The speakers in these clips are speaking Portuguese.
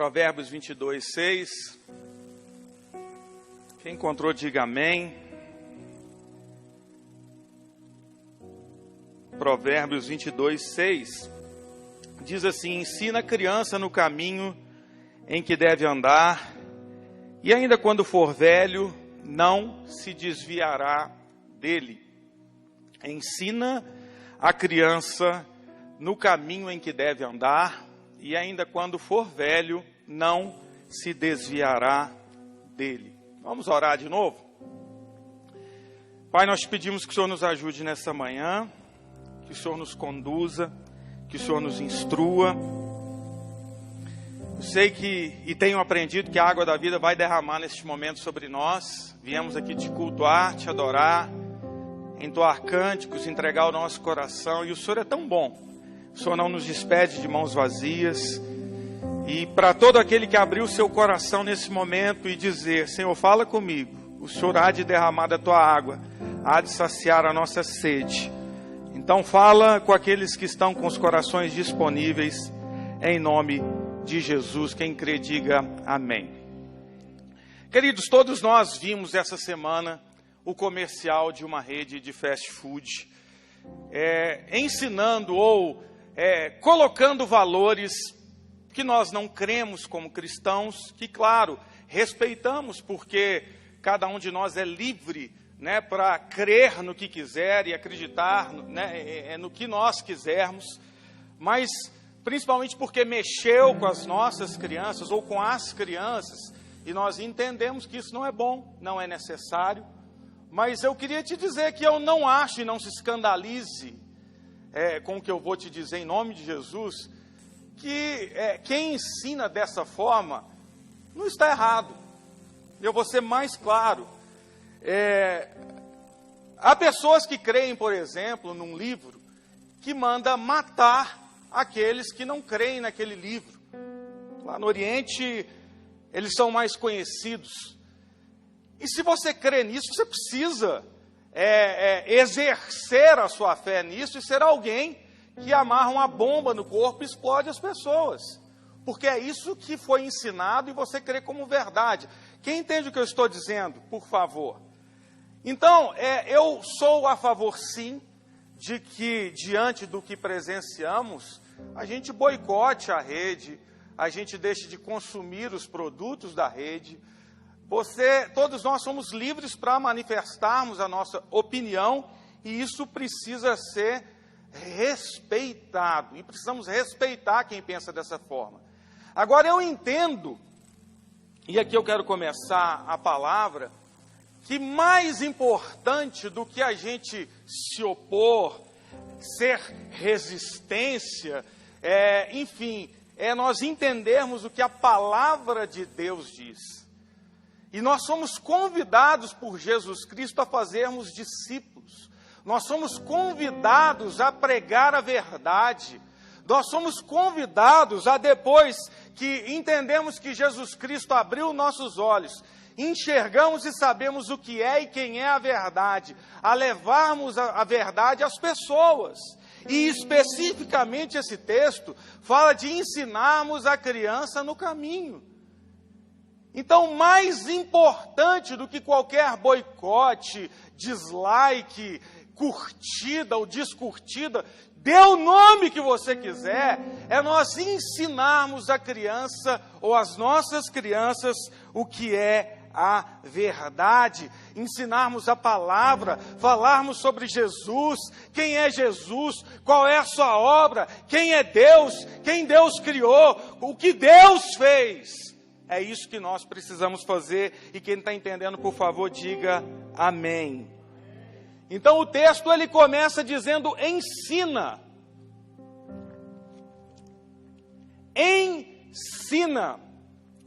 Provérbios 22, 6. Quem encontrou, diga amém. Provérbios 22, 6. Diz assim: ensina a criança no caminho em que deve andar, e ainda quando for velho, não se desviará dele. Ensina a criança no caminho em que deve andar, e ainda quando for velho, não se desviará dele. Vamos orar de novo? Pai, nós te pedimos que o Senhor nos ajude nessa manhã, que o Senhor nos conduza, que o Senhor nos instrua. Eu sei e tenho aprendido que a água da vida vai derramar neste momento sobre nós. Viemos aqui te cultuar, te adorar, entoar cânticos, entregar o nosso coração, e o Senhor é tão bom. O Senhor não nos despede de mãos vazias. E para todo aquele que abriu o seu coração nesse momento e dizer: Senhor, fala comigo, o Senhor há de derramar da tua água, há de saciar a nossa sede. Então fala com aqueles que estão com os corações disponíveis, em nome de Jesus. Quem crê, diga amém. Queridos, todos nós vimos essa semana o comercial de uma rede de fast food, ensinando ou colocando valores que nós não cremos como cristãos, que claro, respeitamos, porque cada um de nós é livre, para crer no que quiser e acreditar, no que nós quisermos, mas principalmente porque mexeu com as nossas crianças ou com as crianças, e nós entendemos que isso não é bom, não é necessário. Mas eu queria te dizer que eu não acho, e não se escandalize com o que eu vou te dizer em nome de Jesus, que quem ensina dessa forma não está errado. Eu vou ser mais claro. Há pessoas que creem, por exemplo, num livro que manda matar aqueles que não creem naquele livro. Lá no Oriente, eles são mais conhecidos. E se você crê nisso, você precisa exercer a sua fé nisso e ser alguém que amarra uma bomba no corpo e explode as pessoas. Porque é isso que foi ensinado e você crê como verdade. Quem entende o que eu estou dizendo, por favor? Então, eu sou a favor, sim, de que, diante do que presenciamos, a gente boicote a rede, a gente deixe de consumir os produtos da rede. Todos nós somos livres para manifestarmos a nossa opinião, e isso precisa ser respeitado, e precisamos respeitar quem pensa dessa forma. Agora, eu entendo, e aqui eu quero começar a palavra, que mais importante do que a gente se opor, ser resistência, nós entendermos o que a palavra de Deus diz. E nós somos convidados por Jesus Cristo a fazermos discípulos. Nós somos convidados a pregar a verdade. Nós somos convidados a, depois que entendemos que Jesus Cristo abriu nossos olhos, enxergamos e sabemos o que é e quem é a verdade, a levarmos a verdade às pessoas. E especificamente esse texto fala de ensinarmos a criança no caminho. Então, mais importante do que qualquer boicote, dislike, curtida ou descurtida, dê o nome que você quiser, é nós ensinarmos a criança ou as nossas crianças o que é a verdade, ensinarmos a palavra, falarmos sobre Jesus, quem é Jesus, qual é a sua obra, quem é Deus, quem Deus criou, o que Deus fez. É isso que nós precisamos fazer, e quem está entendendo, por favor, diga amém. Então o texto ele começa dizendo: ensina. Ensina.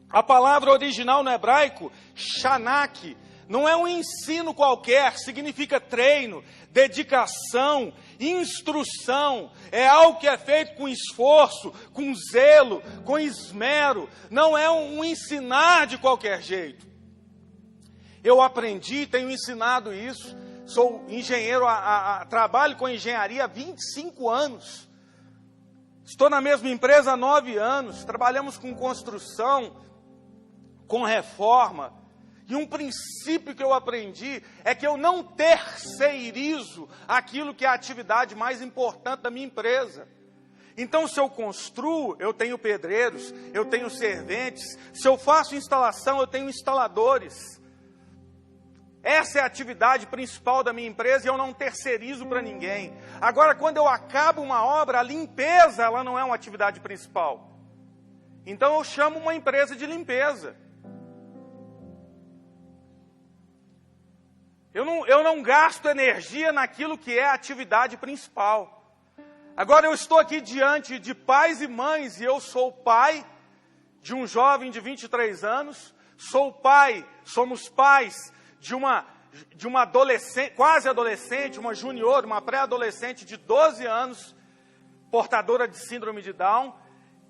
A palavra original no hebraico, shanak, não é um ensino qualquer, significa treino, dedicação, instrução. É algo que é feito com esforço, com zelo, com esmero. Não é um ensinar de qualquer jeito. Eu aprendi, tenho ensinado isso. Sou engenheiro, trabalho com engenharia há 25 anos. Estou na mesma empresa há 9 anos, trabalhamos com construção, com reforma. E um princípio que eu aprendi é que eu não terceirizo aquilo que é a atividade mais importante da minha empresa. Então, se eu construo, eu tenho pedreiros, eu tenho serventes. Se eu faço instalação, eu tenho instaladores. Essa é a atividade principal da minha empresa e eu não terceirizo para ninguém. Agora, quando eu acabo uma obra, a limpeza, ela não é uma atividade principal. Então, eu chamo uma empresa de limpeza. Eu não gasto energia naquilo que é a atividade principal. Agora eu estou aqui diante de pais e mães, e eu sou pai de um jovem de 23 anos, somos pais de uma adolescente, quase adolescente, uma junior, uma pré-adolescente de 12 anos, portadora de síndrome de Down,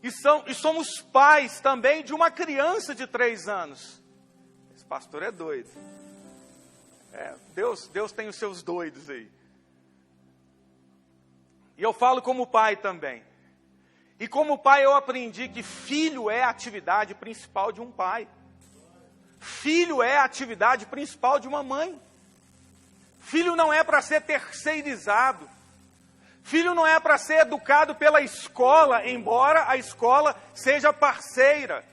e somos pais também de uma criança de 3 anos. Esse pastor é doido. Deus tem os seus doidos aí. E eu falo como pai também. E como pai eu aprendi que filho é a atividade principal de um pai. Filho é a atividade principal de uma mãe. Filho não é para ser terceirizado. Filho não é para ser educado pela escola, embora a escola seja parceira.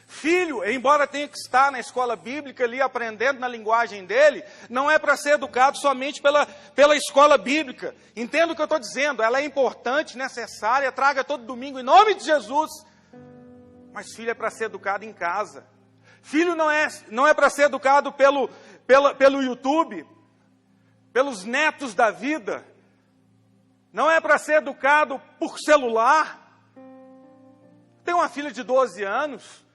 Filho, embora tenha que estar na escola bíblica ali aprendendo na linguagem dele, não é para ser educado somente pela escola bíblica. Entenda o que eu estou dizendo, ela é importante, necessária, traga todo domingo em nome de Jesus. Mas filho é para ser educado em casa. Filho não é para ser educado pelo YouTube, pelos netos da vida. Não é para ser educado por celular. Tenho uma filha de 12 anos.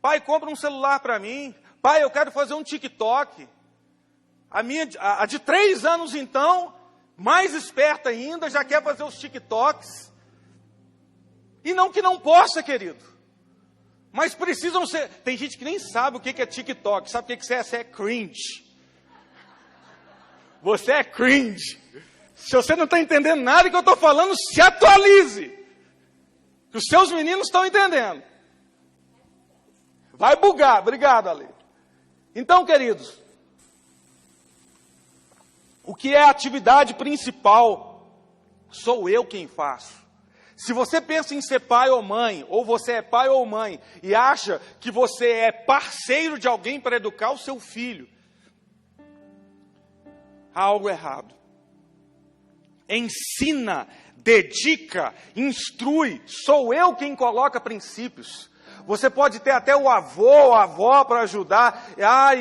Pai, compra um celular para mim. Pai, eu quero fazer um TikTok. A de 3 anos, então, mais esperta ainda, já quer fazer os TikToks. E não que não possa, querido. Mas precisam ser... Tem gente que nem sabe o que é TikTok. Sabe o que é? Você é cringe. Você é cringe. Se você não está entendendo nada que eu estou falando, se atualize. Que os seus meninos estão entendendo. Vai bugar. Obrigado, Ale. Então, queridos, o que é a atividade principal, sou eu quem faço. Se você pensa em ser pai ou mãe, ou você é pai ou mãe, e acha que você é parceiro de alguém para educar o seu filho, há algo errado. Ensina, dedica, instrui, sou eu quem coloca princípios. Você pode ter até o avô ou a avó para ajudar.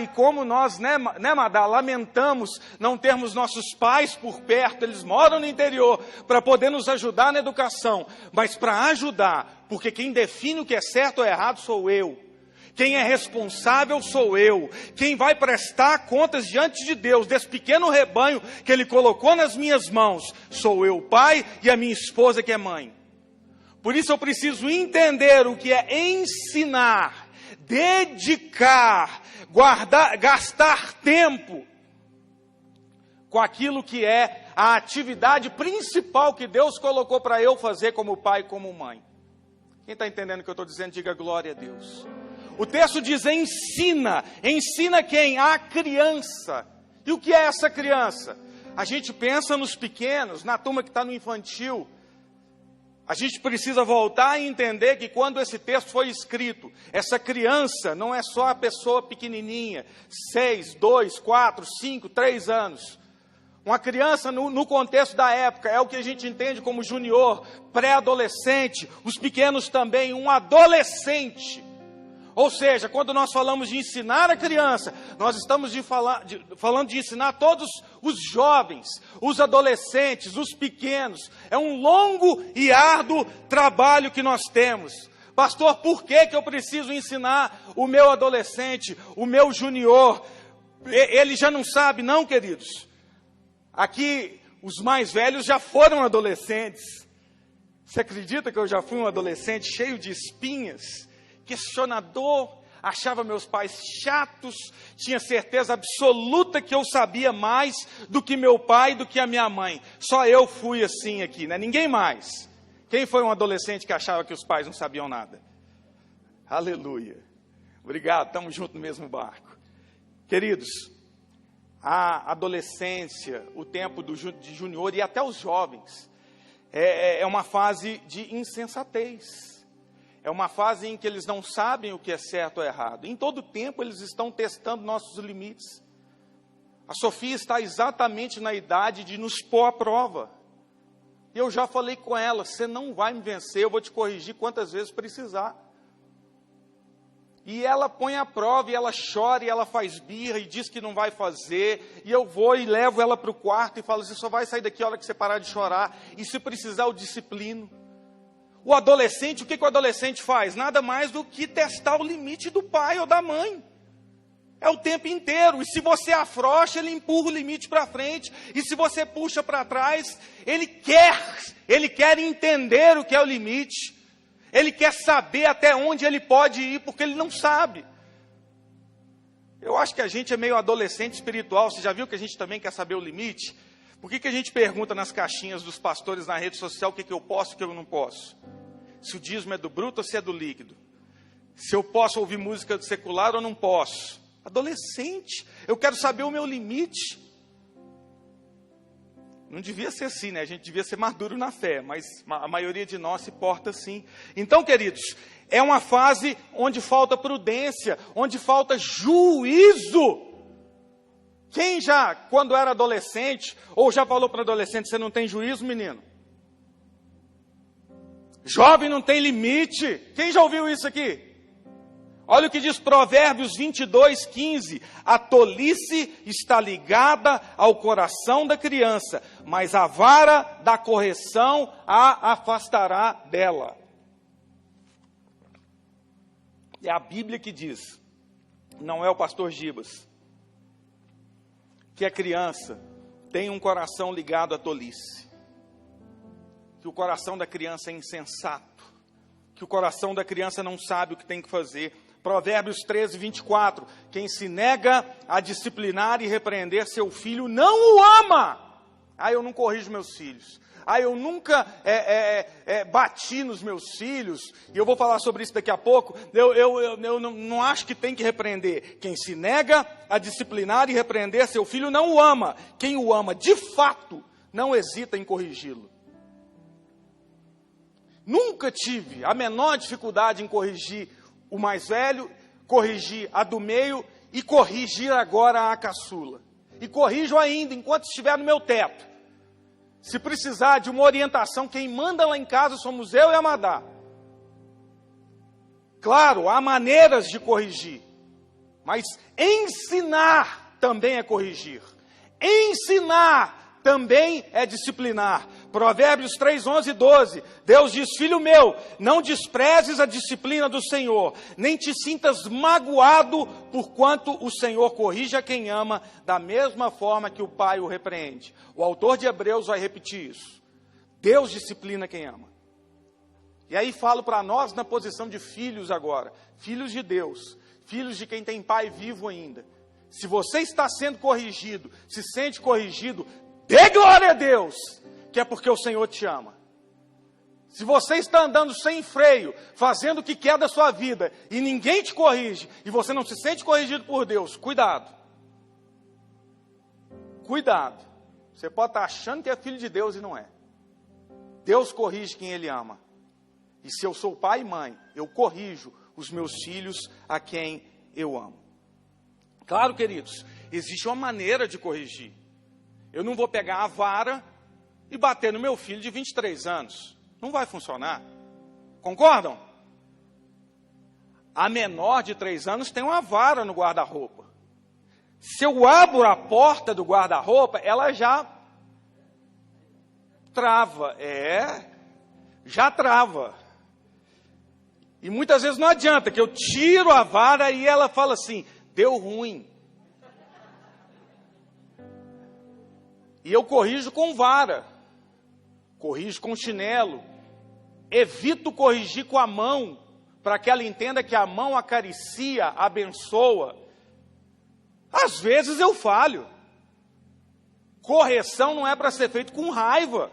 E como nós, né, Madá, lamentamos não termos nossos pais por perto, eles moram no interior, para poder nos ajudar na educação. Mas para ajudar, porque quem define o que é certo ou errado sou eu. Quem é responsável sou eu. Quem vai prestar contas diante de Deus, desse pequeno rebanho que Ele colocou nas minhas mãos, sou eu, pai, e a minha esposa que é mãe. Por isso eu preciso entender o que é ensinar, dedicar, gastar tempo com aquilo que é a atividade principal que Deus colocou para eu fazer como pai e como mãe. Quem está entendendo o que eu estou dizendo, diga glória a Deus. O texto diz ensina. Ensina quem? A criança. E o que é essa criança? A gente pensa nos pequenos, na turma que está no infantil. A gente precisa voltar e entender que quando esse texto foi escrito, essa criança não é só a pessoa pequenininha, 6, 2, 4, 5, 3 anos. Uma criança, no contexto da época, é o que a gente entende como junior, pré-adolescente, os pequenos também, um adolescente. Ou seja, quando nós falamos de ensinar a criança, nós estamos falando de ensinar todos os jovens, os adolescentes, os pequenos. É um longo e árduo trabalho que nós temos. Pastor, por que eu preciso ensinar o meu adolescente, o meu junior? Ele já não sabe, não, queridos. Aqui, os mais velhos já foram adolescentes. Você acredita que eu já fui um adolescente cheio de espinhas? Questionador, achava meus pais chatos, tinha certeza absoluta que eu sabia mais do que meu pai, do que a minha mãe. Só eu fui assim aqui, né? Ninguém mais. Quem foi um adolescente que achava que os pais não sabiam nada? Aleluia. Obrigado, estamos juntos no mesmo barco. Queridos, a adolescência, o tempo de junior e até os jovens, é uma fase de insensatez. É uma fase em que eles não sabem o que é certo ou errado. Em todo tempo eles estão testando nossos limites. A Sofia está exatamente na idade de nos pôr à prova. E eu já falei com ela, você não vai me vencer, eu vou te corrigir quantas vezes precisar. E ela põe à prova, e ela chora, e ela faz birra, e diz que não vai fazer, e eu vou e levo ela para o quarto, e falo, você só vai sair daqui a hora que você parar de chorar, e se precisar eu disciplino. O adolescente, o que o adolescente faz? Nada mais do que testar o limite do pai ou da mãe. É o tempo inteiro, e se você afrouxa, ele empurra o limite para frente, e se você puxa para trás, ele quer entender o que é o limite, ele quer saber até onde ele pode ir, porque ele não sabe. Eu acho que a gente é meio adolescente espiritual, você já viu que a gente também quer saber o limite? Por que a gente pergunta nas caixinhas dos pastores na rede social o que eu posso e o que eu não posso? Se o dízimo é do bruto ou se é do líquido? Se eu posso ouvir música secular ou não posso? Adolescente, eu quero saber o meu limite. Não devia ser assim, né? A gente devia ser maduro na fé, mas a maioria de nós se porta assim. Então, queridos, é uma fase onde falta prudência, onde falta juízo. Quem já, quando era adolescente, ou já falou para adolescente, você não tem juízo, menino? Jovem não tem limite. Quem já ouviu isso aqui? Olha o que diz Provérbios 22:15. A tolice está ligada ao coração da criança, mas a vara da correção a afastará dela. É a Bíblia que diz, não é o pastor Gibas, que a criança tem um coração ligado à tolice, que o coração da criança é insensato, que o coração da criança não sabe o que tem que fazer. Provérbios 13:24, quem se nega a disciplinar e repreender seu filho não o ama. Eu não corrijo meus filhos. Eu nunca bati nos meus filhos, e eu vou falar sobre isso daqui a pouco. Eu não acho que tem que repreender. Quem se nega a disciplinar e repreender seu filho não o ama. Quem o ama, de fato, não hesita em corrigi-lo. Nunca tive a menor dificuldade em corrigir o mais velho, corrigir a do meio e corrigir agora a caçula. E corrijo ainda enquanto estiver no meu teto. Se precisar de uma orientação, quem manda lá em casa somos eu e a Madá. Claro, há maneiras de corrigir, mas ensinar também é corrigir. Ensinar também é disciplinar. Provérbios 3:11 e 12. Deus diz, filho meu, não desprezes a disciplina do Senhor, nem te sintas magoado porquanto o Senhor corrige a quem ama, da mesma forma que o pai o repreende. O autor de Hebreus vai repetir isso. Deus disciplina quem ama. E aí falo para nós na posição de filhos agora, filhos de Deus, filhos de quem tem pai vivo ainda. Se você está sendo corrigido, se sente corrigido, dê glória a Deus, que é porque o Senhor te ama. Se você está andando sem freio, fazendo o que quer da sua vida, e ninguém te corrige, e você não se sente corrigido por Deus, cuidado. Cuidado. Você pode estar achando que é filho de Deus e não é. Deus corrige quem Ele ama. E se eu sou pai e mãe, eu corrijo os meus filhos a quem eu amo. Claro, queridos, existe uma maneira de corrigir. Eu não vou pegar a vara e bater no meu filho de 23 anos. Não vai funcionar. Concordam? A menor de 3 anos tem uma vara no guarda-roupa. Se eu abro a porta do guarda-roupa, ela já trava. Já trava. E muitas vezes não adianta, que eu tiro a vara e ela fala assim, deu ruim. E eu corrijo com vara, corrijo com chinelo, evito corrigir com a mão, para que ela entenda que a mão acaricia, abençoa. Às vezes eu falho. Correção não é para ser feito com raiva.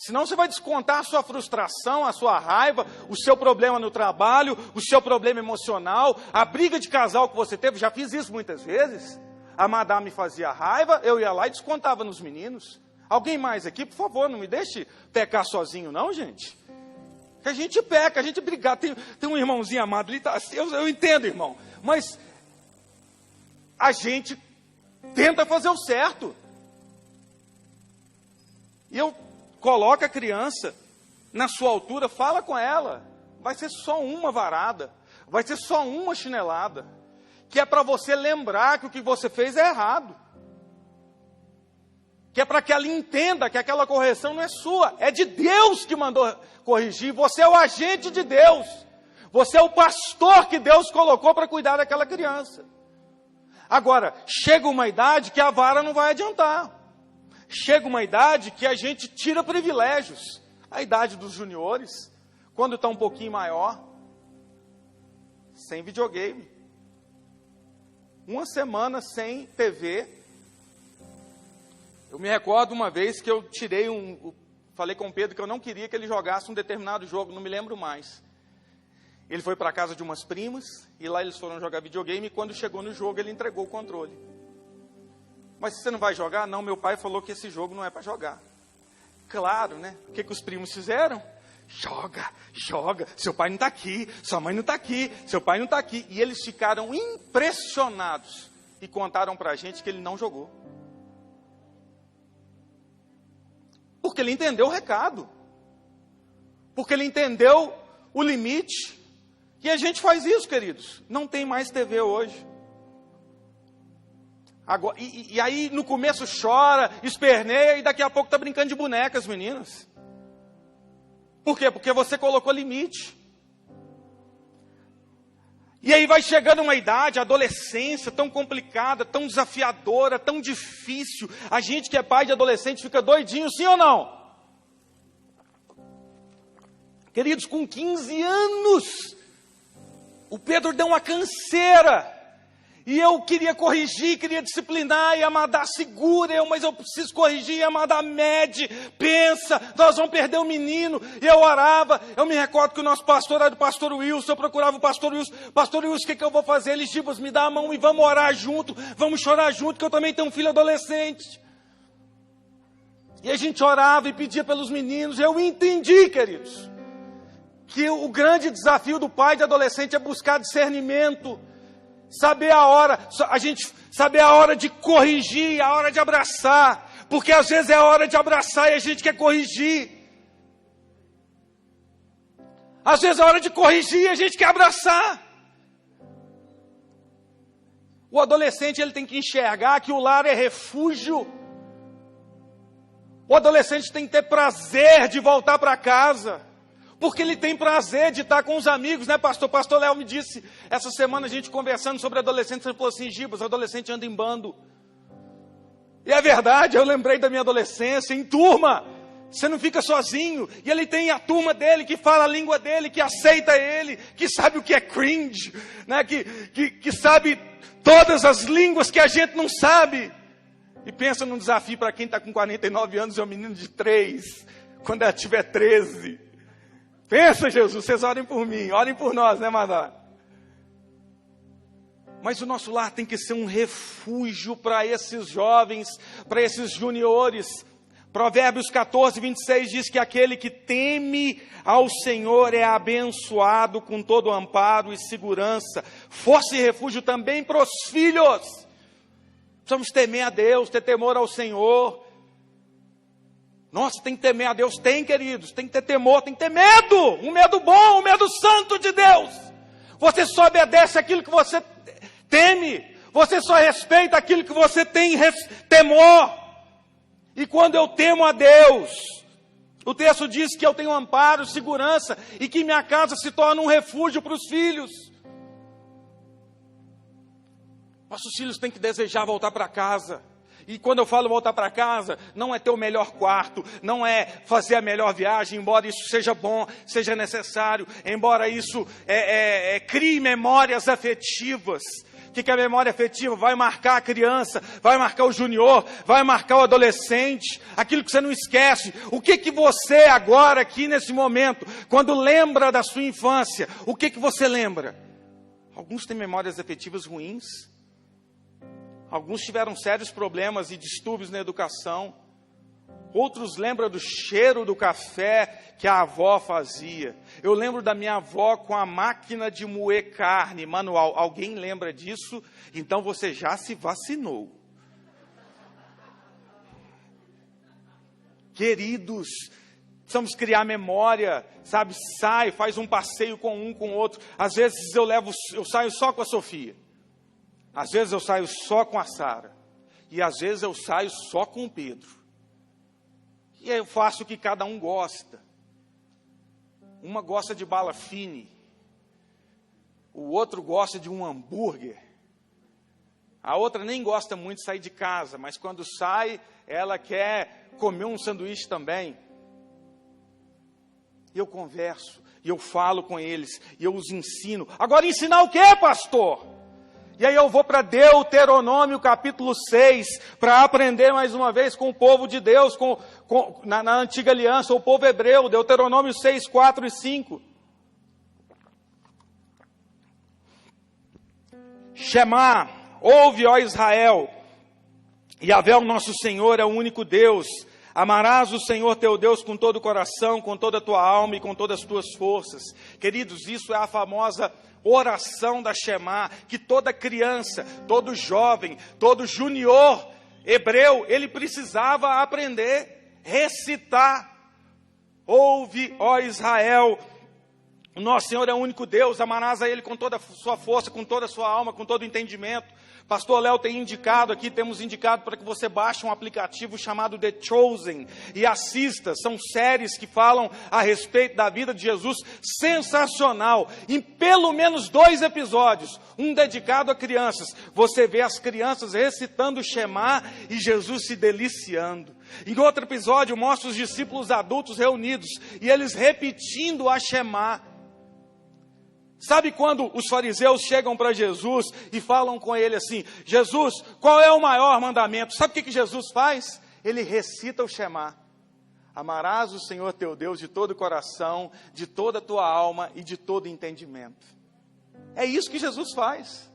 Senão você vai descontar a sua frustração, a sua raiva, o seu problema no trabalho, o seu problema emocional, a briga de casal que você teve. Já fiz isso muitas vezes. A madame me fazia raiva, eu ia lá e descontava nos meninos. Alguém mais aqui, por favor, não me deixe pecar sozinho não, gente. Que a gente peca, a gente briga. Tem um irmãozinho amado ali, tá, eu entendo, irmão. Mas a gente tenta fazer o certo. E eu coloco a criança na sua altura, fala com ela. Vai ser só uma varada, vai ser só uma chinelada, que é para você lembrar que o que você fez é errado. Que é para que ela entenda que aquela correção não é sua, é de Deus que mandou corrigir. Você é o agente de Deus. Você é o pastor que Deus colocou para cuidar daquela criança. Agora, chega uma idade que a vara não vai adiantar. Chega uma idade que a gente tira privilégios. A idade dos juniores, quando está um pouquinho maior, sem videogame. Uma semana sem TV. Eu me recordo uma vez que eu falei com o Pedro que eu não queria que ele jogasse um determinado jogo, não me lembro mais. Ele foi para a casa de umas primas, e lá eles foram jogar videogame, e quando chegou no jogo ele entregou o controle. Mas você não vai jogar? Não, meu pai falou que esse jogo não é para jogar. Claro, né? O que os primos fizeram? Joga, joga, seu pai não está aqui, sua mãe não está aqui, seu pai não está aqui. E eles ficaram impressionados e contaram para a gente que ele não jogou. Porque ele entendeu o recado. Porque ele entendeu o limite. E a gente faz isso, queridos. Não tem mais TV hoje. Agora, e aí no começo chora, esperneia e daqui a pouco está brincando de bonecas, meninas. Por quê? Porque você colocou limite. E aí vai chegando uma idade, a adolescência, tão complicada, tão desafiadora, tão difícil. A gente que é pai de adolescente fica doidinho, sim ou não? Queridos, com 15 anos, o Pedro deu uma canseira. E eu queria corrigir, queria disciplinar, e a Madá segura, mas eu preciso corrigir, e a Madá mede, pensa, nós vamos perder o menino. E eu orava, eu me recordo que o nosso pastor era o pastor Wilson, eu procurava o pastor Wilson, o que eu vou fazer? Ele, Gibas, me dá a mão e vamos orar junto, vamos chorar junto, que eu também tenho um filho adolescente. E a gente orava e pedia pelos meninos, eu entendi, queridos, que o grande desafio do pai de adolescente é buscar discernimento, saber a hora de corrigir, a hora de abraçar, porque às vezes é a hora de abraçar e a gente quer corrigir. Às vezes é a hora de corrigir e a gente quer abraçar. O adolescente ele tem que enxergar que o lar é refúgio. O adolescente tem que ter prazer de voltar para casa. Porque ele tem prazer de estar com os amigos, né, pastor? Pastor Léo me disse, essa semana a gente conversando sobre adolescentes, ele falou assim, Gibas, adolescente anda em bando. E é verdade, eu lembrei da minha adolescência, em turma, você não fica sozinho. E ele tem a turma dele, que fala a língua dele, que aceita ele, que sabe o que é cringe, né? que sabe todas as línguas que a gente não sabe. E pensa num desafio para quem está com 49 anos e é um menino de 3, quando ela tiver 13. Pensa, Jesus, vocês orem por mim, orem por nós, né, Madá? Mas o nosso lar tem que ser um refúgio para esses jovens, para esses juniores. Provérbios 14, 26 diz que aquele que teme ao Senhor é abençoado com todo amparo e segurança. Força e refúgio também para os filhos. Precisamos temer a Deus, ter temor ao Senhor. Nossa, tem que temer a Deus, tem, queridos, tem que ter temor, tem que ter medo, um medo bom, um medo santo de Deus. Você só obedece aquilo que você teme, você só respeita aquilo que você tem temor. E quando eu temo a Deus, o texto diz que eu tenho amparo, segurança, e que minha casa se torna um refúgio para os filhos. Nossos filhos têm que desejar voltar para casa. E quando eu falo voltar para casa, não é ter o melhor quarto, não é fazer a melhor viagem, embora isso seja bom, seja necessário, embora isso crie memórias afetivas. O que é a memória afetiva? Vai marcar a criança, vai marcar o junior, vai marcar o adolescente, aquilo que você não esquece. O que você agora, aqui nesse momento, quando lembra da sua infância, o que você lembra? Alguns têm memórias afetivas ruins. Alguns tiveram sérios problemas e distúrbios na educação. Outros lembram do cheiro do café que a avó fazia. Eu lembro da minha avó com a máquina de moer carne manual. Alguém lembra disso? Então você já se vacinou. Queridos, precisamos criar memória, sabe? Sai, faz um passeio com um, com o outro. Às vezes eu saio só com a Sofia. Às vezes eu saio só com a Sara. E às vezes eu saio só com o Pedro. E aí eu faço o que cada um gosta. Uma gosta de bala fine. O outro gosta de um hambúrguer. A outra nem gosta muito de sair de casa, mas quando sai, ela quer comer um sanduíche também. E eu converso, e eu falo com eles, e eu os ensino. Agora ensinar o quê, pastor? E aí eu vou para Deuteronômio capítulo 6, para aprender mais uma vez com o povo de Deus, na antiga aliança, o povo hebreu, Deuteronômio 6, 4 e 5. Shema, ouve, ó Israel, Yahvé, o nosso Senhor, é o único Deus. Amarás o Senhor teu Deus com todo o coração, com toda a tua alma e com todas as tuas forças. Queridos, isso é a famosa oração da Shema, que toda criança, todo jovem, todo junior hebreu, ele precisava aprender, recitar. Ouve, ó Israel, o nosso Senhor é o único Deus, amarás a Ele com toda a sua força, com toda a sua alma, com todo o entendimento. Pastor Léo tem indicado aqui, temos indicado para que você baixe um aplicativo chamado The Chosen e assista. São séries que falam a respeito da vida de Jesus, sensacional. Em pelo menos 2 episódios, um dedicado a crianças. Você vê as crianças recitando o Shema e Jesus se deliciando. Em outro episódio, mostra os discípulos adultos reunidos e eles repetindo a Shema. Sabe quando os fariseus chegam para Jesus e falam com ele assim: Jesus, qual é o maior mandamento? Sabe o que Jesus faz? Ele recita o Shema. Amarás o Senhor teu Deus de todo o coração, de toda a tua alma e de todo o entendimento. É isso que Jesus faz.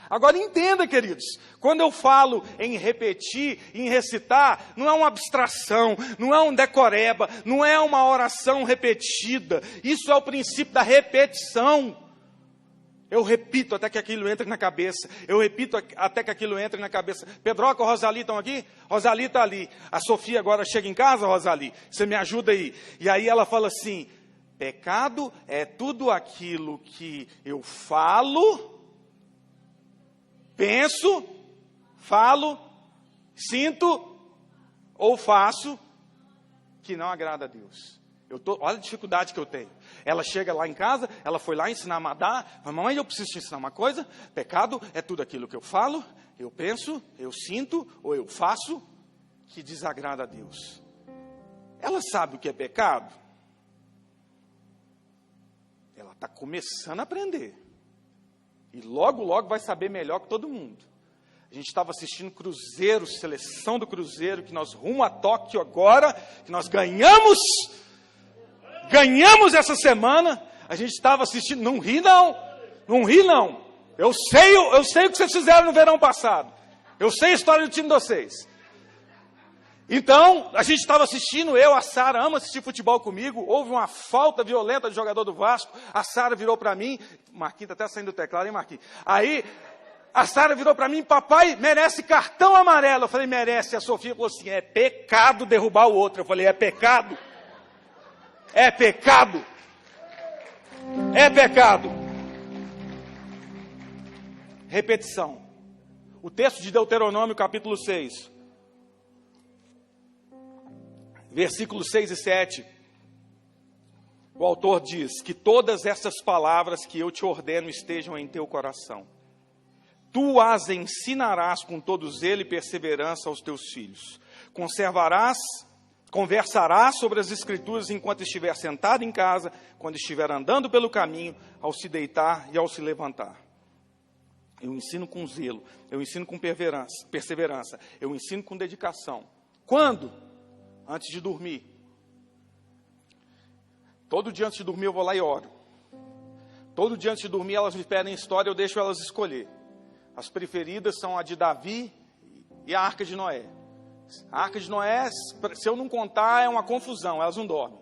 Agora entenda, queridos, quando eu falo em repetir, em recitar, não é uma abstração, não é um decoreba, não é uma oração repetida. Isso é o princípio da repetição. Eu repito até que aquilo entre na cabeça. Eu repito até que aquilo entre na cabeça. Pedroca e Rosali estão aqui? Rosali está ali. A Sofia agora chega em casa, Rosali. Você me ajuda aí. E aí ela fala assim: pecado é tudo aquilo que eu falo, penso, falo, sinto ou faço que não agrada a Deus. Olha a dificuldade que eu tenho. Ela chega lá em casa, ela foi lá ensinar a Madá. Mamãe, eu preciso te ensinar uma coisa. Pecado é tudo aquilo que eu falo, eu penso, eu sinto ou eu faço que desagrada a Deus. Ela sabe o que é pecado? Ela está começando a aprender. E logo, logo vai saber melhor que todo mundo. A gente estava assistindo Cruzeiro, seleção do Cruzeiro, que nós rumo a Tóquio agora, que nós ganhamos essa semana. A gente estava assistindo, não ri não, eu sei o que vocês fizeram no verão passado, eu sei a história do time de vocês. Então, a gente estava assistindo, a Sara ama assistir futebol comigo, houve uma falta violenta do jogador do Vasco, a Sara virou para mim, Marquinhos está até saindo do teclado, hein Marquinhos? Aí, a Sara virou para mim: papai, merece cartão amarelo. Eu falei: merece. A Sofia falou assim: é pecado derrubar o outro. Eu falei: é pecado. É pecado. É pecado. Repetição. O texto de Deuteronômio, capítulo 6, versículos 6 e 7. O autor diz: que todas essas palavras que eu te ordeno estejam em teu coração. Tu as ensinarás com todo zelo e perseverança aos teus filhos. Conversarás sobre as Escrituras enquanto estiver sentado em casa, quando estiver andando pelo caminho, ao se deitar e ao se levantar. Eu ensino com zelo, eu ensino com perseverança, eu ensino com dedicação. Quando? Antes de dormir. Todo dia antes de dormir eu vou lá e oro. Todo dia antes de dormir elas me pedem história, eu deixo elas escolher. As preferidas são a de Davi e a Arca de Noé. A Arca de Noé, se eu não contar, é uma confusão, elas não dormem.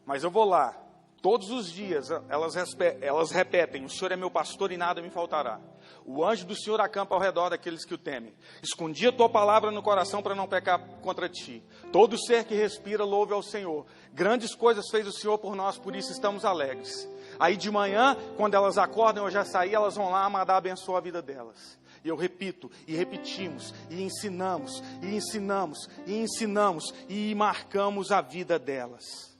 Mas eu vou lá, todos os dias, elas repetem: o Senhor é meu pastor e nada me faltará. O anjo do Senhor acampa ao redor daqueles que o temem. Escondi a tua palavra no coração para não pecar contra ti. Todo ser que respira, louve ao Senhor. Grandes coisas fez o Senhor por nós, por isso estamos alegres. Aí de manhã, quando elas acordam, eu já saí, elas vão lá, a Amadá abençoa a vida delas. E eu repito, e repetimos, e ensinamos, e ensinamos, e ensinamos, e marcamos a vida delas.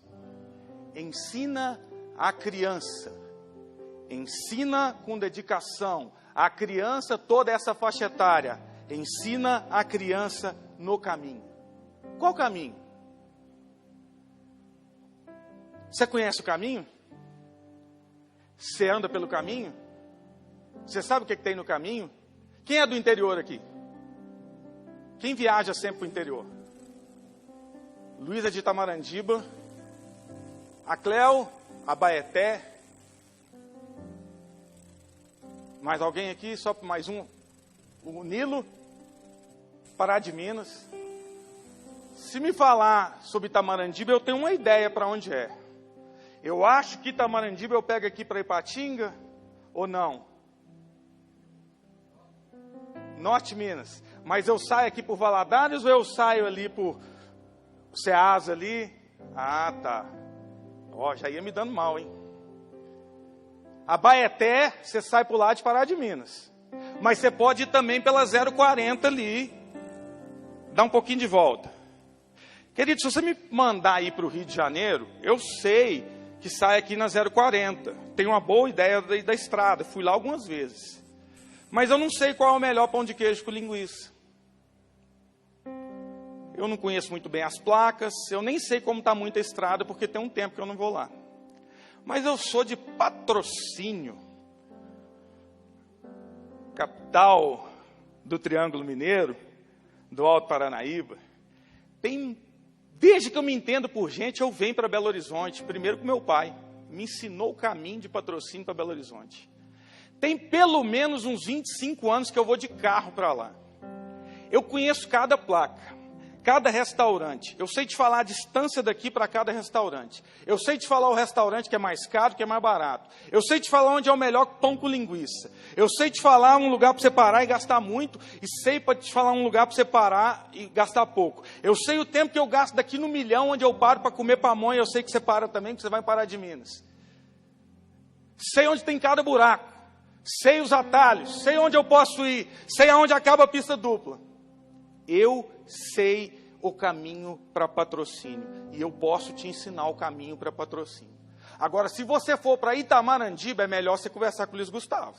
Ensina a criança, ensina com dedicação, a criança, toda essa faixa etária, ensina a criança no caminho. Qual caminho? Você conhece o caminho? Você anda pelo caminho? Você sabe o que tem no caminho? Quem é do interior aqui? Quem viaja sempre para o interior? Luísa de Itamarandiba, a Cléo, a Baeté. Mais alguém aqui? Só mais um. O Nilo, Pará de Minas. Se me falar sobre Itamarandiba, eu tenho uma ideia para onde é. Eu acho que Itamarandiba eu pego aqui para Ipatinga, ou não? Norte Minas. Mas eu saio aqui por Valadares ou eu saio ali por Ceasa ali? Ah, tá. Ó, já ia me dando mal, hein? A Baeté, você sai por lá de Pará de Minas. Mas você pode ir também pela 040 ali, dar um pouquinho de volta. Querido, se você me mandar ir para o Rio de Janeiro, eu sei que sai aqui na 040. Tenho uma boa ideia da estrada, fui lá algumas vezes. Mas eu não sei qual é o melhor pão de queijo com linguiça. Eu não conheço muito bem as placas, eu nem sei como está muita estrada, porque tem um tempo que eu não vou lá. Mas eu sou de Patrocínio, capital do Triângulo Mineiro, do Alto Paranaíba. Desde que eu me entendo por gente, eu venho para Belo Horizonte, primeiro com meu pai. Me ensinou o caminho de Patrocínio para Belo Horizonte. Tem pelo menos uns 25 anos que eu vou de carro para lá. Eu conheço cada placa, cada restaurante. Eu sei te falar a distância daqui para cada restaurante. Eu sei te falar o restaurante que é mais caro, que é mais barato. Eu sei te falar onde é o melhor pão com linguiça. Eu sei te falar um lugar para você parar e gastar muito. E sei para te falar um lugar para você parar e gastar pouco. Eu sei o tempo que eu gasto daqui no Milhão, onde eu paro para comer pamonha. Eu sei que você para também, que você vai parar de Minas. Sei onde tem cada buraco. Sei os atalhos. Sei onde eu posso ir. Sei aonde acaba a pista dupla. Eu sei o caminho para Patrocínio. E eu posso te ensinar o caminho para Patrocínio. Agora, se você for para Itamarandiba, é melhor você conversar com o Luiz Gustavo.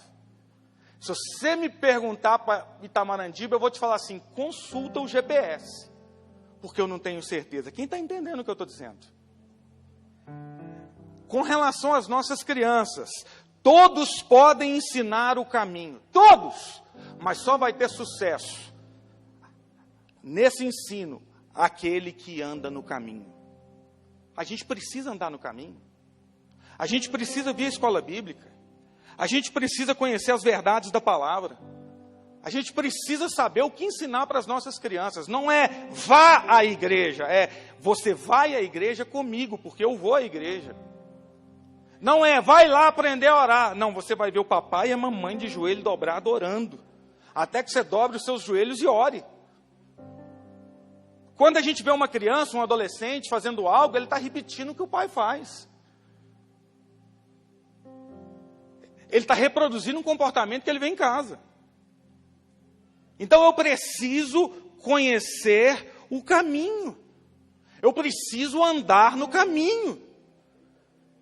Se você me perguntar para Itamarandiba, eu vou te falar assim: consulta o GPS. Porque eu não tenho certeza. Quem está entendendo o que eu estou dizendo? Com relação às nossas crianças, todos podem ensinar o caminho. Todos! Mas só vai ter sucesso nesse ensino aquele que anda no caminho. A gente precisa andar no caminho. A gente precisa vir à escola bíblica. A gente precisa conhecer as verdades da palavra. A gente precisa saber o que ensinar para as nossas crianças. Não é vá à igreja, é você vai à igreja comigo, porque eu vou à igreja. Não é vai lá aprender a orar. Não, você vai ver o papai e a mamãe de joelho dobrado orando. Até que você dobre os seus joelhos e ore. Quando a gente vê uma criança, um adolescente fazendo algo, ele está repetindo o que o pai faz. Ele está reproduzindo um comportamento que ele vê em casa. Então eu preciso conhecer o caminho. Eu preciso andar no caminho.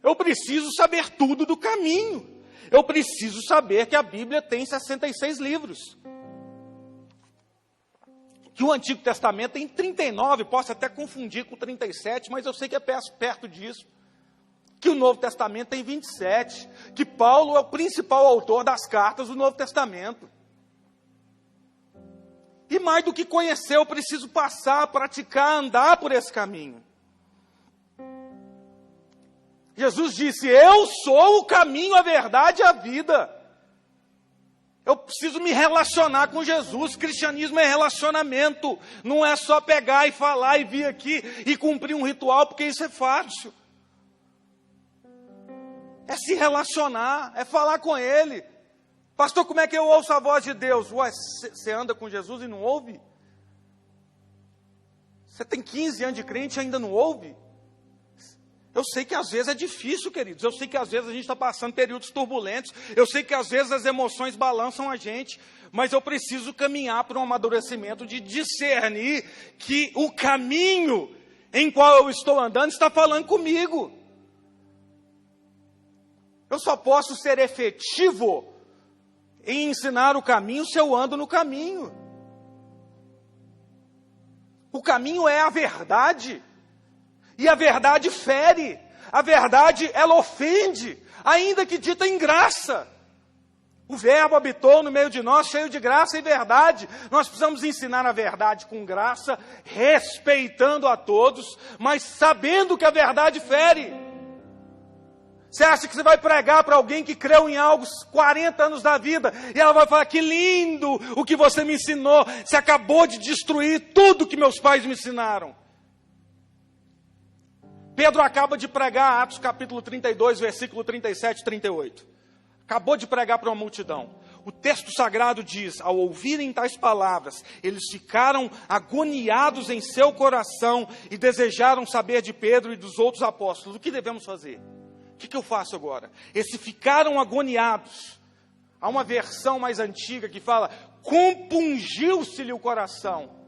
Eu preciso saber tudo do caminho. Eu preciso saber que a Bíblia tem 66 livros. Que o Antigo Testamento tem 39, posso até confundir com 37, mas eu sei que é perto disso. que o Novo Testamento tem 27, que Paulo é o principal autor das cartas do Novo Testamento. E mais do que conhecer, eu preciso passar, praticar, andar por esse caminho. Jesus disse: eu sou o caminho, a verdade e a vida. Eu preciso me relacionar com Jesus. Cristianismo é relacionamento. Não é só pegar e falar e vir aqui e cumprir um ritual, porque isso é fácil. É se relacionar, é falar com Ele. Pastor, como é que eu ouço a voz de Deus? Ué, você anda com Jesus e não ouve? Você tem 15 anos de crente e ainda não ouve? Eu sei que às vezes é difícil, queridos. Eu sei que às vezes a gente está passando períodos turbulentos. Eu sei que às vezes as emoções balançam a gente. Mas eu preciso caminhar para um amadurecimento de discernir que o caminho em qual eu estou andando está falando comigo. Eu só posso ser efetivo em ensinar o caminho se eu ando no caminho. O caminho é a verdade. E a verdade fere, a verdade ela ofende, ainda que dita em graça. O verbo habitou no meio de nós, cheio de graça e verdade. Nós precisamos ensinar a verdade com graça, respeitando a todos, mas sabendo que a verdade fere. Você acha que você vai pregar para alguém que creu em algo 40 anos da vida, e ela vai falar: que lindo o que você me ensinou, você acabou de destruir tudo que meus pais me ensinaram. Pedro acaba de pregar Atos capítulo 32, versículo 37 e 38. Acabou de pregar para uma multidão. O texto sagrado diz: ao ouvirem tais palavras, eles ficaram agoniados em seu coração e desejaram saber de Pedro e dos outros apóstolos. O que devemos fazer? O que eu faço agora? Esses ficaram agoniados. Há uma versão mais antiga que fala: compungiu-se-lhe o coração.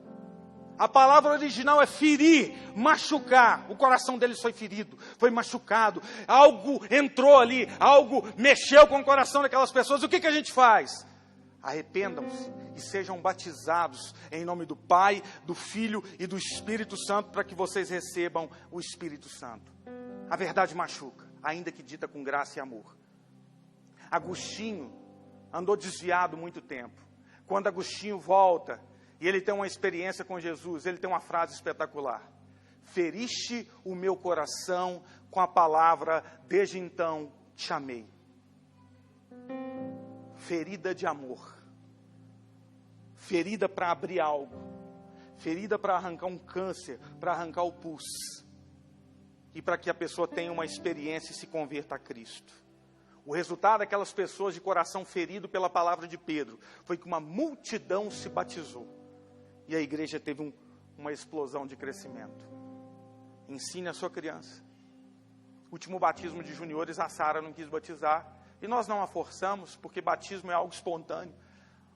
A palavra original é ferir, machucar. O coração deles foi ferido, foi machucado. Algo entrou ali, algo mexeu com o coração daquelas pessoas. O que a gente faz? Arrependam-se e sejam batizados em nome do Pai, do Filho e do Espírito Santo, para que vocês recebam o Espírito Santo. A verdade machuca, ainda que dita com graça e amor. Agostinho andou desviado muito tempo. Quando Agostinho volta e ele tem uma experiência com Jesus, ele tem uma frase espetacular: feriste o meu coração com a palavra, desde então te amei. Ferida de amor, ferida para abrir algo, ferida para arrancar um câncer, para arrancar o pus, e para que a pessoa tenha uma experiência e se converta a Cristo. O resultado daquelas pessoas de coração ferido pela palavra de Pedro foi que uma multidão se batizou. E a igreja teve uma explosão de crescimento. Ensine a sua criança. Último batismo de juniores, a Sara não quis batizar. E nós não a forçamos, porque batismo é algo espontâneo.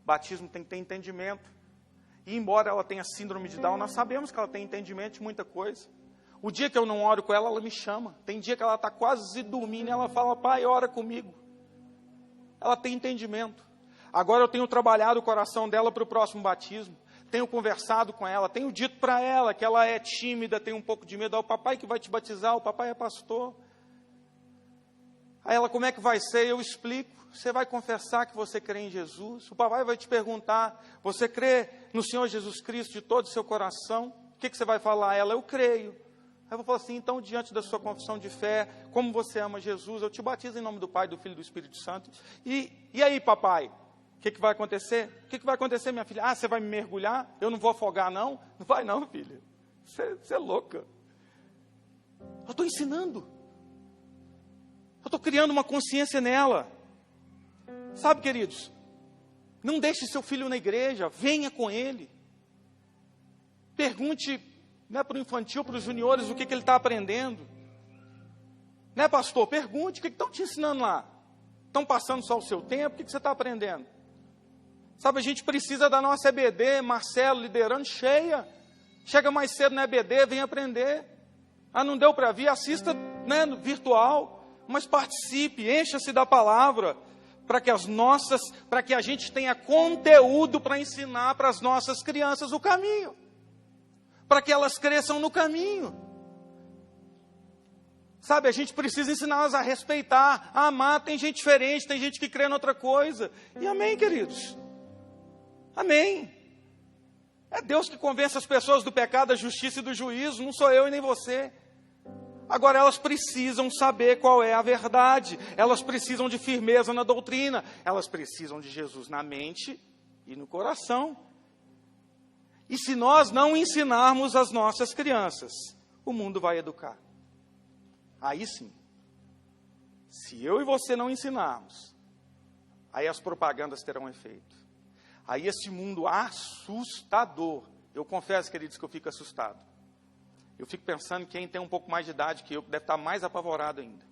Batismo tem que ter entendimento. E embora ela tenha síndrome de Down, nós sabemos que ela tem entendimento de muita coisa. O dia que eu não oro com ela, ela me chama. Tem dia que ela está quase dormindo e ela fala: pai, ora comigo. Ela tem entendimento. Agora eu tenho trabalhado o coração dela para o próximo batismo. Tenho conversado com ela, tenho dito para ela que ela é tímida, tem um pouco de medo. O papai que vai te batizar, o papai é pastor. Aí ela: como é que vai ser? Eu explico. Você vai confessar que você crê em Jesus. O papai vai te perguntar: você crê no Senhor Jesus Cristo de todo o seu coração? O que você vai falar a ela? Eu creio. Aí eu vou falar assim: então, diante da sua confissão de fé, como você ama Jesus, eu te batizo em nome do Pai, do Filho e do Espírito Santo. E aí, papai? O que vai acontecer? O que vai acontecer, minha filha? Ah, você vai me mergulhar? Eu não vou afogar, não? Não vai não, filha. Você é louca. Eu estou ensinando. Eu estou criando uma consciência nela. Sabe, queridos, não deixe seu filho na igreja, venha com ele. Pergunte, né, para o infantil, para os juniores, o que ele está aprendendo. Né, pastor? Pergunte, o que estão te ensinando lá? Estão passando só o seu tempo? O que você está aprendendo? Sabe, a gente precisa da nossa EBD, Marcelo liderando, cheia. Chega mais cedo na EBD, vem aprender. Ah, não deu para vir? Assista, né, no virtual, mas participe, encha-se da palavra, para que a gente tenha conteúdo para ensinar para as nossas crianças o caminho, para que elas cresçam no caminho. Sabe, a gente precisa ensiná-las a respeitar, a amar. Tem gente diferente, tem gente que crê em outra coisa. E amém, queridos? Amém. É Deus que convence as pessoas do pecado, da justiça e do juízo, não sou eu e nem você. Agora, elas precisam saber qual é a verdade, elas precisam de firmeza na doutrina, elas precisam de Jesus na mente e no coração. E se nós não ensinarmos as nossas crianças, o mundo vai educar. Aí sim, se eu e você não ensinarmos, aí as propagandas terão efeito. Aí esse mundo assustador, eu confesso, queridos, que eu fico assustado. Eu fico pensando que quem tem um pouco mais de idade que eu deve estar mais apavorado ainda.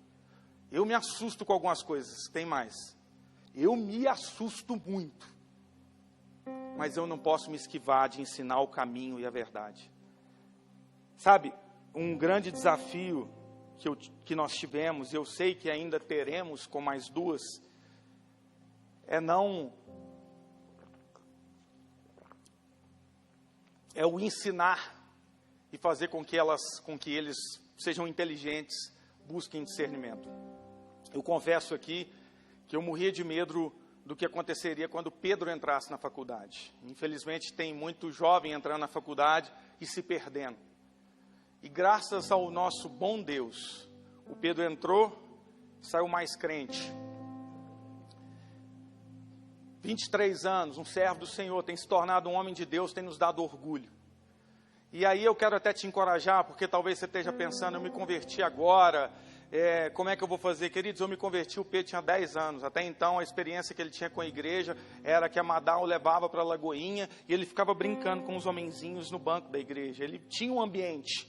Eu me assusto com algumas coisas, tem mais. Eu me assusto muito. Mas eu não posso me esquivar de ensinar o caminho e a verdade. Sabe, um grande desafio que nós tivemos, e eu sei que ainda teremos com mais duas, é o ensinar e fazer com que eles sejam inteligentes, busquem discernimento. Eu confesso aqui que eu morria de medo do que aconteceria quando Pedro entrasse na faculdade. Infelizmente tem muito jovem entrando na faculdade e se perdendo. E graças ao nosso bom Deus, o Pedro entrou, saiu mais crente. 23 anos, um servo do Senhor, tem se tornado um homem de Deus, tem nos dado orgulho. E aí eu quero até te encorajar, porque talvez você esteja pensando, eu me converti agora, como é que eu vou fazer? Queridos, eu me converti, o Pedro tinha 10 anos, até então a experiência que ele tinha com a igreja era que a Madal o levava para a Lagoinha e ele ficava brincando com os homenzinhos no banco da igreja, ele tinha um ambiente.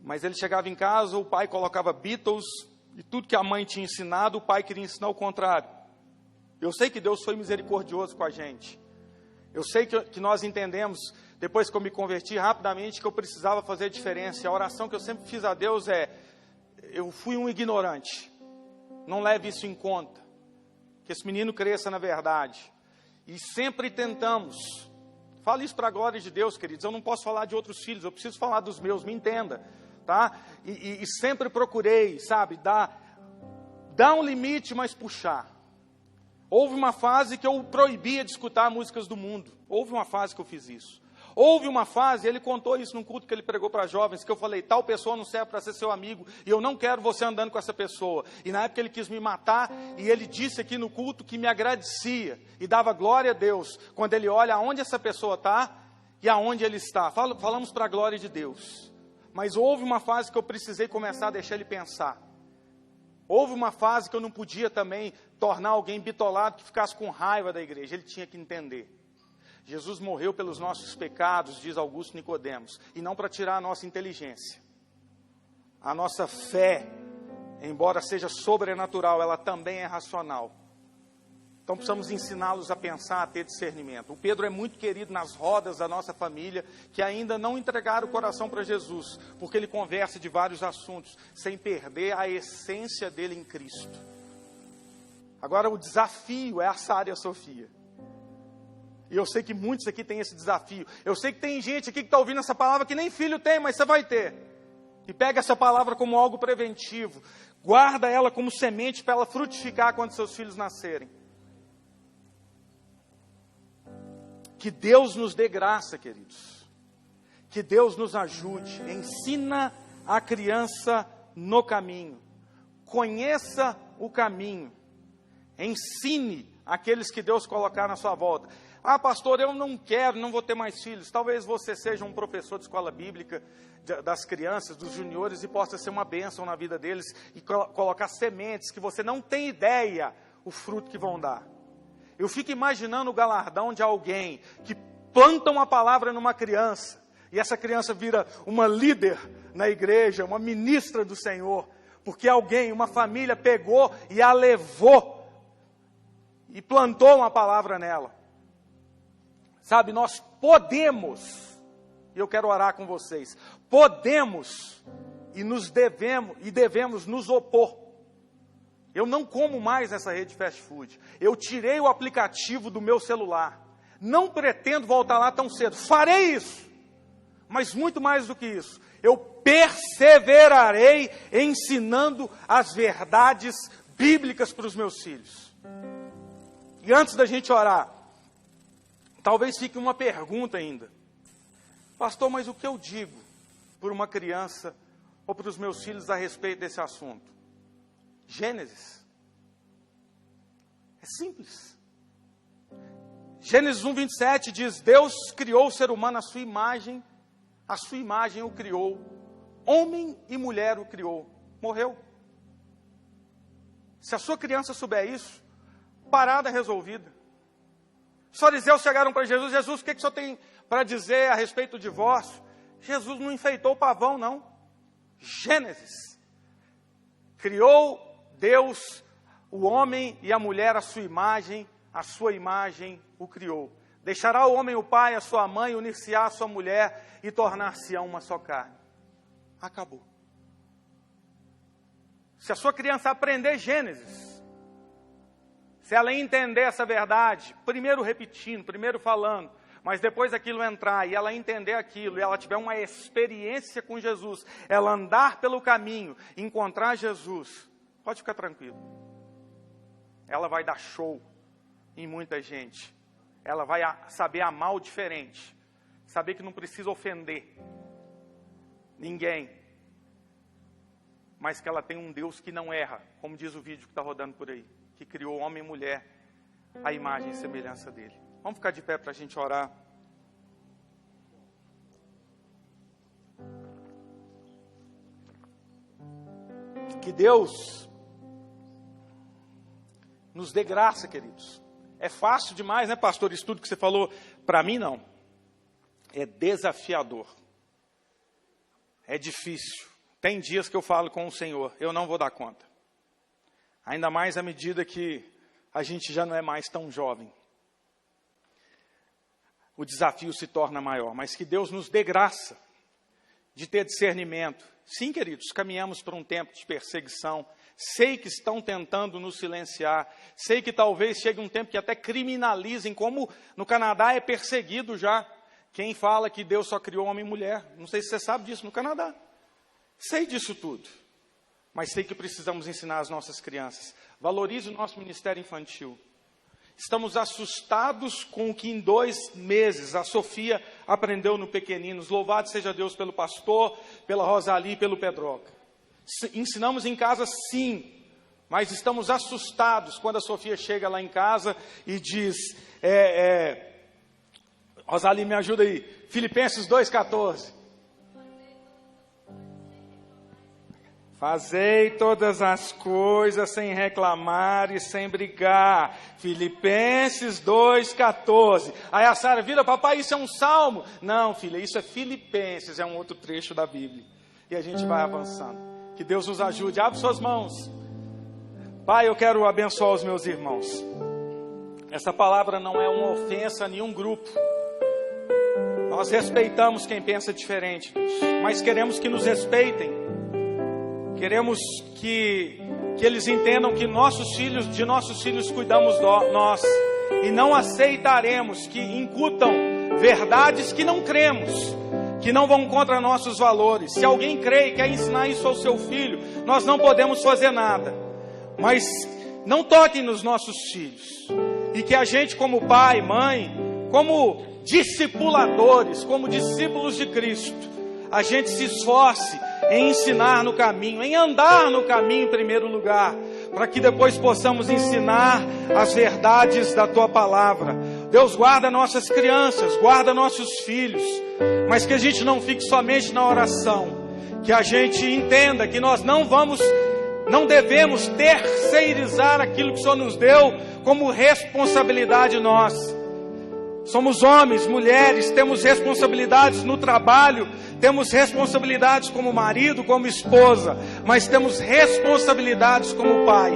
Mas ele chegava em casa, o pai colocava Beatles, e tudo que a mãe tinha ensinado, o pai queria ensinar o contrário. Eu sei que Deus foi misericordioso com a gente. Eu sei que nós entendemos, depois que eu me converti rapidamente, que eu precisava fazer a diferença. A oração que eu sempre fiz a Deus eu fui um ignorante. Não leve isso em conta. Que esse menino cresça na verdade. E sempre tentamos. Fala isso para a glória de Deus, queridos. Eu não posso falar de outros filhos, eu preciso falar dos meus, me entenda. Tá? E sempre procurei, sabe, dar um limite, mas puxar. Houve uma fase que eu proibia de escutar músicas do mundo. Houve uma fase que eu fiz isso. Houve uma fase, ele contou isso num culto que ele pregou para jovens, que eu falei, tal pessoa não serve para ser seu amigo, e eu não quero você andando com essa pessoa. E na época ele quis me matar, e ele disse aqui no culto que me agradecia, e dava glória a Deus, quando ele olha aonde essa pessoa está, e aonde ele está. Falamos para a glória de Deus. Mas houve uma fase que eu precisei começar a deixar ele pensar. Houve uma fase que eu não podia também tornar alguém bitolado que ficasse com raiva da igreja. Ele tinha que entender. Jesus morreu pelos nossos pecados, diz Augusto Nicodemos, e não para tirar a nossa inteligência. A nossa fé, embora seja sobrenatural, ela também é racional. Então precisamos ensiná-los a pensar, a ter discernimento. O Pedro é muito querido nas rodas da nossa família, que ainda não entregaram o coração para Jesus, porque ele conversa de vários assuntos, sem perder a essência dele em Cristo. Agora o desafio é a Sara e a Sofia. E eu sei que muitos aqui têm esse desafio. Eu sei que tem gente aqui que está ouvindo essa palavra que nem filho tem, mas você vai ter. E pega essa palavra como algo preventivo. Guarda ela como semente para ela frutificar quando seus filhos nascerem. Que Deus nos dê graça, queridos. Que Deus nos ajude. Ensina a criança no caminho. Conheça o caminho. Ensine aqueles que Deus colocar na sua volta. Ah, pastor, eu não quero, não vou ter mais filhos. Talvez você seja um professor de escola bíblica das crianças, dos juniores, e possa ser uma bênção na vida deles e colocar sementes que você não tem ideia o fruto que vão dar. Eu fico imaginando o galardão de alguém que planta uma palavra numa criança, e essa criança vira uma líder na igreja, uma ministra do Senhor, porque alguém, uma família pegou e a levou, e plantou uma palavra nela. Sabe, nós podemos, e eu quero orar com vocês, podemos e devemos nos opor. Eu não como mais nessa rede de fast food. Eu tirei o aplicativo do meu celular. Não pretendo voltar lá tão cedo. Farei isso. Mas muito mais do que isso. Eu perseverarei ensinando as verdades bíblicas para os meus filhos. E antes da gente orar, talvez fique uma pergunta ainda. Pastor, mas o que eu digo por uma criança ou para os meus filhos a respeito desse assunto? Gênesis. É simples. Gênesis 1:27 diz: Deus criou o ser humano à sua imagem o criou, homem e mulher o criou. Morreu. Se a sua criança souber isso, parada resolvida. Os fariseus chegaram para Jesus: Jesus, o que o senhor tem para dizer a respeito do divórcio? Jesus não enfeitou o pavão, não. Gênesis. Criou Deus o homem e a mulher à sua imagem o criou. Deixará o homem o pai, a sua mãe, unir-se-á a sua mulher e tornar-se-ão uma só carne. Acabou. Se a sua criança aprender Gênesis, se ela entender essa verdade, primeiro repetindo, primeiro falando, mas depois aquilo entrar e ela entender aquilo, e ela tiver uma experiência com Jesus, ela andar pelo caminho, encontrar Jesus, pode ficar tranquilo. Ela vai dar show em muita gente. Ela vai saber amar o diferente. Saber que não precisa ofender ninguém. Mas que ela tem um Deus que não erra, como diz o vídeo que está rodando por aí, que criou homem e mulher à imagem e semelhança dele. Vamos ficar de pé para a gente orar. Que Deus nos dê graça, queridos. É fácil demais, né, pastor? Isso tudo que você falou, para mim não. É desafiador. É difícil. Tem dias que eu falo com o Senhor, eu não vou dar conta. Ainda mais à medida que a gente já não é mais tão jovem. O desafio se torna maior, mas que Deus nos dê graça de ter discernimento. Sim, queridos, caminhamos por um tempo de perseguição. Sei que estão tentando nos silenciar. Sei que talvez chegue um tempo que até criminalizem, como no Canadá é perseguido já quem fala que Deus só criou homem e mulher. Não sei se você sabe disso no Canadá. Sei disso tudo. Mas sei que precisamos ensinar as nossas crianças. Valorize o nosso ministério infantil. Estamos assustados com o que em 2 meses a Sofia aprendeu no Pequeninos. Louvado seja Deus pelo pastor, pela Rosali e pelo Pedroca. Ensinamos em casa, sim, mas estamos assustados quando a Sofia chega lá em casa e diz, Rosali, me ajuda aí, Filipenses 2,14. Fazei todas as coisas sem reclamar e sem brigar. Filipenses 2,14. Aí a Sara vira: papai, isso é um salmo? Não, filha, isso é Filipenses, é um outro trecho da Bíblia. E a gente vai avançando. Que Deus nos ajude. Abre suas mãos. Pai, eu quero abençoar os meus irmãos. Essa palavra não é uma ofensa a nenhum grupo. Nós respeitamos quem pensa diferente, Deus, mas queremos que nos respeitem. Queremos que eles entendam que de nossos filhos cuidamos nós. E não aceitaremos que incutam verdades que não cremos, que não vão contra nossos valores. Se alguém crê e quer ensinar isso ao seu filho, nós não podemos fazer nada. Mas não toquem nos nossos filhos. E que a gente, como pai, mãe, como discipuladores, como discípulos de Cristo, a gente se esforce em ensinar no caminho, em andar no caminho em primeiro lugar, para que depois possamos ensinar as verdades da Tua Palavra. Deus, guarda nossas crianças, guarda nossos filhos, mas que a gente não fique somente na oração, que a gente entenda que nós não devemos terceirizar aquilo que o Senhor nos deu como responsabilidade nossa. Somos homens, mulheres, temos responsabilidades no trabalho, temos responsabilidades como marido, como esposa, mas temos responsabilidades como pai.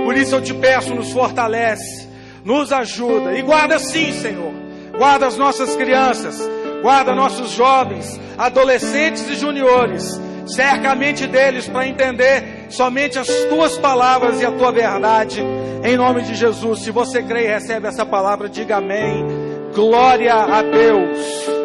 Por isso eu te peço, nos fortalece, nos ajuda e guarda sim, Senhor. Guarda as nossas crianças, guarda nossos jovens, adolescentes e juniores. Cerca a mente deles para entender somente as Tuas palavras e a Tua verdade. Em nome de Jesus, se você crê e recebe essa palavra, diga amém. Glória a Deus.